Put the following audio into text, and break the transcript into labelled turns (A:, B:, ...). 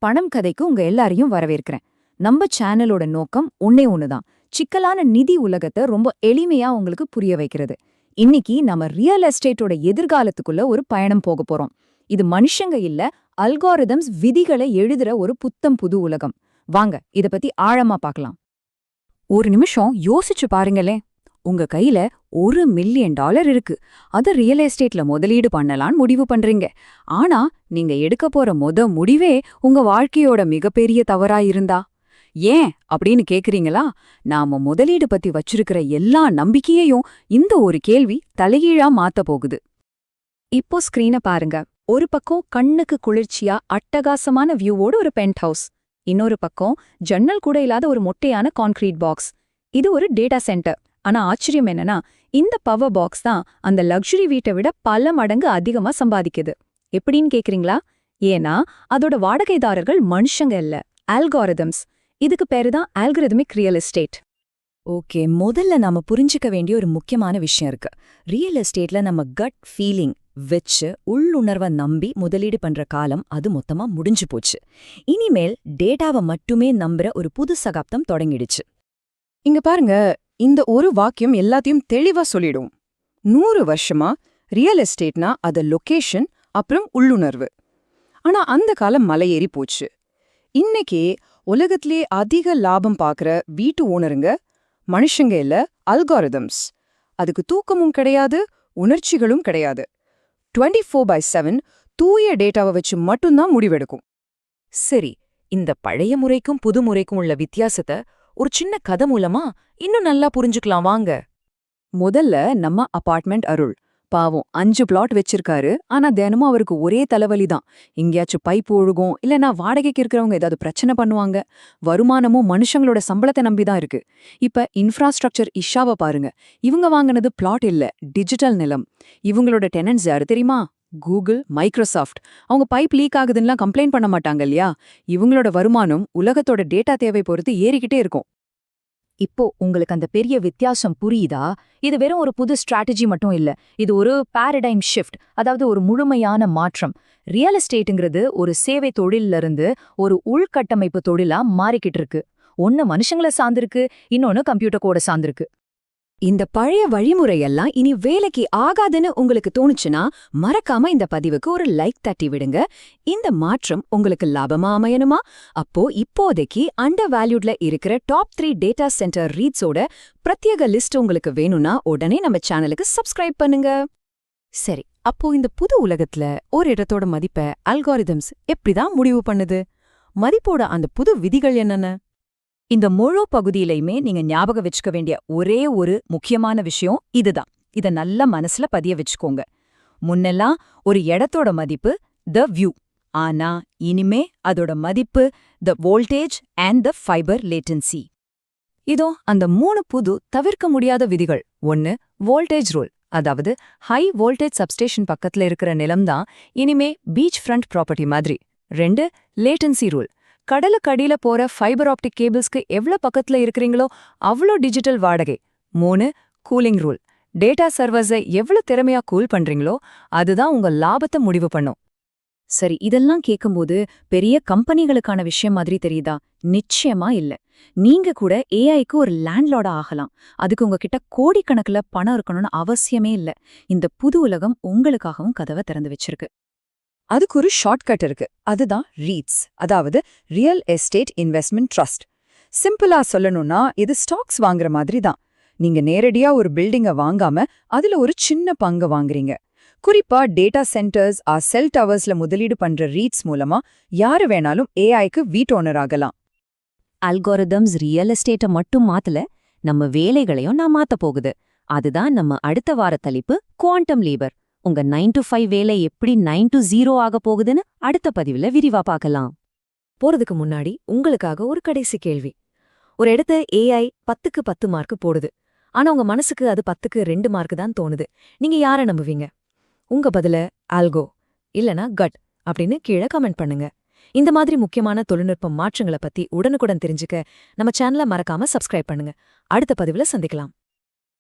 A: பணம் கதைக்கு உங்க எல்லாரையும் வரவேற்கிறேன். நம்ம சேனலோட நோக்கம் ஒன்னே ஒண்ணுதான், சிக்கலான நிதி உலகத்தை ரொம்ப எளிமையா உங்களுக்கு புரிய வைக்கிறது. இன்னைக்கு நம்ம ரியல் எஸ்டேட்டோட எதிர்காலத்துக்குள்ள ஒரு பயணம் போக போறோம். இது மனுஷங்க இல்ல, அல்காரிதம்ஸ் விதிகளை எழுதுற ஒரு புத்தம் புது உலகம். வாங்க இத பத்தி ஆழமா பார்க்கலாம். ஒரு நிமிஷம் யோசிச்சு பாருங்களேன். உங்க கையில $1 மில்லியன் இருக்கு. அத ரியல் எஸ்டேட்ல முதலீடு பண்ணலான்னு முடிவு பண்றீங்க. ஆனா நீங்க எடுக்க போற முடிவே உங்க வாழ்க்கையோட மிகப்பெரிய தவறா இருந்தா ஏன் அப்படின்னு கேக்குறீங்களா? நாம முதலீடு பத்தி வச்சிருக்கிற எல்லா நம்பிக்கையையும் இந்த ஒரு கேள்வி தலைகீழா மாத்த போகுது. இப்போ ஸ்கிரீனை பாருங்க. ஒரு பக்கம் கண்ணுக்கு குளிர்ச்சியா அட்டகாசமான வியூவோட ஒரு பென்ட் ஹவுஸ், இன்னொரு பக்கம் ஜன்னல் கூட இல்லாத ஒரு மொட்டையான கான்கிரீட் பாக்ஸ். இது ஒரு டேட்டா சென்டர். ஆனா ஆச்சரியம் என்னன்னா, இந்த பவர் பாக்ஸ் தான் அந்த லக்ஸுரி வீட்டை விட பல மடங்கு அதிகமா சம்பாதிக்குது. எப்படின்னு கேக்குறீங்களா? ஏன்னா அதோட வாடகைதாரர்கள் மனுஷங்க இல்ல, அல்காரிதம்ஸ். இதுக்கு பேருதான் ஆல்கரிதமிக் ரியல் எஸ்டேட். ஓகே, முதல்ல நாம புரிஞ்சுக்க வேண்டிய ஒரு முக்கியமான விஷயம் இருக்கு. ரியல் எஸ்டேட்ல நம்ம கட் ஃபீலிங் வச்சு உள்ளுணர்வை நம்பி முதலீடு பண்ற காலம் அது மொத்தமா முடிஞ்சு போச்சு. இனிமேல் டேட்டாவை மட்டுமே நம்புற ஒரு புது சகாப்தம் தொடங்கிடுச்சு.
B: இங்க பாருங்க, இந்த ஒரு வாக்கியம் எல்லாத்தையும் தெளிவா சொல்லிடும். 100 வருஷமா ரியல் எஸ்டேட்னா அது லொகேஷன் அப்புறம் உள்ளுணர்வு. ஆனா அந்த காலம் மலையேறி போச்சு. இன்னைக்கு உலகத்திலே அதிக லாபம் பார்க்குற வீட்டு ஓனருங்க மனுஷங்க இல்ல, அல்காரிதம்ஸ். அதுக்கு தூக்கமும் கிடையாது, உணர்ச்சிகளும் கிடையாது. 24/7 தூய டேட்டாவை வச்சு மட்டும்தான் முடிவெடுக்கும்.
A: சரி, இந்த பழைய முறைக்கும் புது முறைக்கும் உள்ள வித்தியாசத்தை ஒரு சின்ன கதை மூலமா இன்னும் நல்லா புரிஞ்சுக்கலாம் வாங்க. முதல்ல நம்ம அபார்ட்மெண்ட் அருள். பாவம் 5 பிளாட் வச்சிருக்காரு. ஆனா தினமும் அவருக்கு ஒரே தலைவலி தான். எங்கேயாச்சும் பைப் ஒழுகும், இல்லைன்னா வாடகைக்கு இருக்கிறவங்க ஏதாவது பிரச்சனை பண்ணுவாங்க. வருமானமும் மனுஷங்களோட சம்பளத்தை நம்பிதான் இருக்கு. இப்ப இன்ஃப்ராஸ்ட்ரக்சர் இஷாவை பாருங்க. இவங்க வாங்கினது பிளாட் இல்ல, டிஜிட்டல் நிலம். இவங்களோட டெனன்ட்ஸ் யாரு தெரியுமா? Google, Microsoft. அவங்க பைப் லீக் ஆகுதுன்னா கம்ப்ளைண்ட் பண்ண மாட்டாங்க இல்லையா? இவங்களோட வருமானம் உலகத்தோட டேட்டா தேவை பொறுத்து ஏறிக்கிட்டே இருக்கும். இப்போ உங்களுக்கு அந்த பெரிய வித்தியாசம் புரியுதா? இது வெறும் ஒரு புது ஸ்ட்ராட்டஜி மட்டும் இல்ல, இது ஒரு பாரடைம் ஷிஃப்ட், அதாவது ஒரு முழுமையான மாற்றம். ரியல் எஸ்டேட்டுங்கிறது ஒரு சேவை தொழில்ல இருந்து ஒரு உள்கட்டமைப்பு தொழிலா மாறிக்கிட்டு இருக்கு. ஒன்னு மனுஷங்கள சார்ந்திருக்கு, இன்னொன்னு கம்ப்யூட்டர் கோட சார்ந்திருக்கு. இந்த பழைய வழிமுறையெல்லாம் இனி வேலைக்கு ஆகாதுன்னு உங்களுக்கு தோணுச்சுன்னா மறக்காம இந்த பதிவுக்கு ஒரு லைக் தட்டி விடுங்க. இந்த மாற்றம் உங்களுக்கு லாபமா அமையணுமா? அப்போ இப்போதைக்கு அண்டர் வேல்யூட்ல இருக்கிற டாப் 3 டேட்டா சென்டர் ரீட்ஸோட பிரத்யேக லிஸ்ட் உங்களுக்கு வேணும்னா உடனே நம்ம சேனலுக்கு சப்ஸ்கிரைப் பண்ணுங்க. சரி, அப்போ இந்த புது உலகத்துல ஒரு இடத்தோட மதிப்பை அல்காரிதம்ஸ் எப்படிதான் முடிவு பண்ணுது? மதிப்போட அந்த புது விதிகள் என்னென்ன? இந்த முழு பகுதியிலையுமே நீங்க ஞாபகம் வச்சுக்க வேண்டிய ஒரே ஒரு முக்கியமான விஷயம் இதுதான். இத நல்ல மனசுல பதிய வச்சுக்கோங்க. முன்னெல்லாம் ஒரு இடத்தோட மதிப்பு த வியூ. ஆனா இனிமே அதோட மதிப்பு the voltage and the fibre latency. இதோ அந்த 3 புது தவிர்க்க முடியாத விதிகள். 1, வோல்டேஜ் ரூல். அதாவது ஹை வோல்டேஜ் சப்ஸ்டேஷன் பக்கத்துல இருக்கிற நிலம்தான் இனிமே பீச் ஃப்ரண்ட் ப்ராப்பர்ட்டி மாதிரி. 2, லேட்டன்சி ரூல். கடலுக்கடியில போற ஃபைபர் ஆப்டிக் கேபிள்ஸ்க்கு எவ்வளோ பக்கத்துல இருக்கிறீங்களோ அவ்வளோ டிஜிட்டல் வாடகை. 3, கூலிங் ரூல். டேட்டா சர்வர்ஸை எவ்வளோ திறமையா கூல் பண்றீங்களோ அதுதான் உங்க லாபத்தை முடிவு பண்ணும். சரி, இதெல்லாம் கேட்கும்போது பெரிய கம்பெனிகளுக்கான விஷயம் மாதிரி தெரியுதா? நிச்சயமா இல்ல. நீங்க கூட ஏஐக்கு ஒரு லேண்ட்லார்டா ஆகலாம். அதுக்கு உங்ககிட்ட கோடிக்கணக்குல பணம் இருக்கணும்னு அவசியமே இல்ல. இந்த புது உலகம் உங்களுக்காகவும் கதவை திறந்து வச்சிருக்கு. அதுக்கு ஒரு ஷார்ட்கட் இருக்கு. அதுதான் ரீட்ஸ், அதாவது ரியல் எஸ்டேட் இன்வெஸ்ட்மெண்ட் ட்ரஸ்ட். சிம்பிளா சொல்லணும்னா இது ஸ்டாக்ஸ் வாங்குற மாதிரி தான். நீங்க நேரடியா ஒரு பில்டிங்க வாங்காம அதுல ஒரு சின்ன பங்கு வாங்குறீங்க. குறிப்பா டேட்டா சென்டர்ஸ் செல் டவர்ஸ்ல முதலீடு பண்ற ரீட்ஸ் மூலமா யாரு வேணாலும் ஏஐக்கு வீட் ஓனர் ஆகலாம். அல்காரிதம்ஸ் ரியல் எஸ்டேட்டை மட்டும் மாத்தல, நம்ம வேலைகளையும் நான் மாத்த போகுது. அதுதான் நம்ம அடுத்த வார தலைப்பு, குவாண்டம் லீவர். உங்க 9 to 5 வேலை எப்படி 9 to 0 ஆக போகுதுன்னு அடுத்த பதிவுல விரிவா பார்க்கலாம். போறதுக்கு முன்னாடி உங்களுக்காக ஒரு கடைசி கேள்வி. ஒரு இடத்த ஏஐ 10க்கு 10 மார்க் போடுது. ஆனா உங்க மனசுக்கு அது 10க்கு 2 மார்க் தான் தோணுது. நீங்க யாரை நம்புவீங்க? உங்க பதில ஆல்கோ இல்லனா கட் அப்படின்னு கீழே கமெண்ட் பண்ணுங்க. இந்த மாதிரி முக்கியமான தொழில்நுட்ப மாற்றங்களை பத்தி உடனுக்குடன் தெரிஞ்சுக்க நம்ம சேனலை மறக்காம சப்ஸ்கிரைப் பண்ணுங்க. அடுத்த பதிவுல சந்திக்கலாம்.